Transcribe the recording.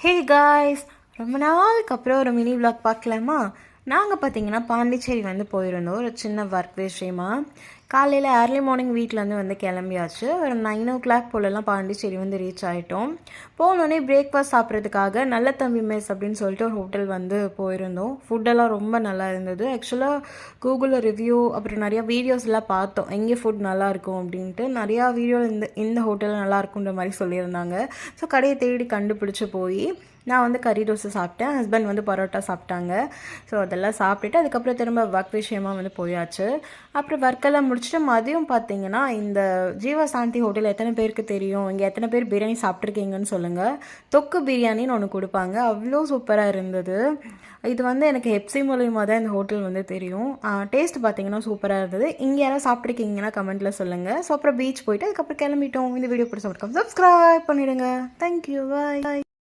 Hey guys, ரொம்ப நாளுக்கு அப்புறம் ஒரு மினி vlog பார்க்கலாமா? நாங்கள் பார்த்தீங்கன்னா பாண்டிச்சேரி வந்து போயிருந்தோம் ஒரு சின்ன ஒர்க் விஷயமா. காலையில் ஏர்லி மார்னிங் வீட்டிலேருந்து வந்து கிளம்பியாச்சு. ஒரு 9 o'clock போலலாம் பாண்டிச்சேரி வந்து ரீச் ஆகிட்டோம். போனோடனே பிரேக்ஃபாஸ்ட் சாப்பிட்றதுக்காக நல்ல தம்பி மெஸ் அப்படின்னு சொல்லிட்டு ஒரு ஹோட்டல் வந்து போயிருந்தோம். ஃபுட்டெல்லாம் ரொம்ப நல்லா இருந்தது. ஆக்சுவலாக கூகுளில் ரிவ்யூ அப்புறம் நிறையா வீடியோஸ்லாம் பார்த்தோம், எங்கே ஃபுட் நல்லாயிருக்கும் அப்படின்ட்டு. நிறையா வீடியோ இந்த ஹோட்டலில் நல்லாயிருக்குன்ற மாதிரி சொல்லியிருந்தாங்க. ஸோ கடையை தேடி கண்டுபிடிச்சி போய் நான் வந்து கறி தோசை சாப்பிட்டேன், ஹஸ்பண்ட் வந்து பரோட்டா சாப்பிட்டாங்க. ஸோ அதெல்லாம் சாப்பிட்டுட்டு அதுக்கப்புறம் திரும்ப ஒர்க் விஷயமா வந்து போயாச்சு. அப்புறம் ஒர்க்கெல்லாம் முடிச்சுட்டு மதியம் பார்த்தீங்கன்னா இந்த ஜீவா சாந்தி ஹோட்டல் எத்தனை பேருக்கு தெரியும், இங்கே எத்தனை பேர் பிரியாணி சாப்பிட்ருக்கீங்கன்னு சொல்லுங்கள். தொக்கு பிரியாணின்னு ஒன்று கொடுப்பாங்க, அவ்வளோ சூப்பராக இருந்தது. இது வந்து எனக்கு ஹெப்சி மூலியமாக தான் இந்த ஹோட்டல் வந்து தெரியும். டேஸ்ட் பார்த்தீங்கன்னா சூப்பராக இருந்தது. இங்கே யாராவது சாப்பிட்ருக்கீங்கன்னா கமெண்ட்டில் சொல்லுங்கள். ஸோ அப்புறம் பீச் போயிட்டு அதுக்கப்புறம் கிளம்பிட்டோம். இந்த வீடியோ பிடிச்ச சப்ஸ்கிரைப் பண்ணிவிடுங்க. தேங்க்யூ, பாய்.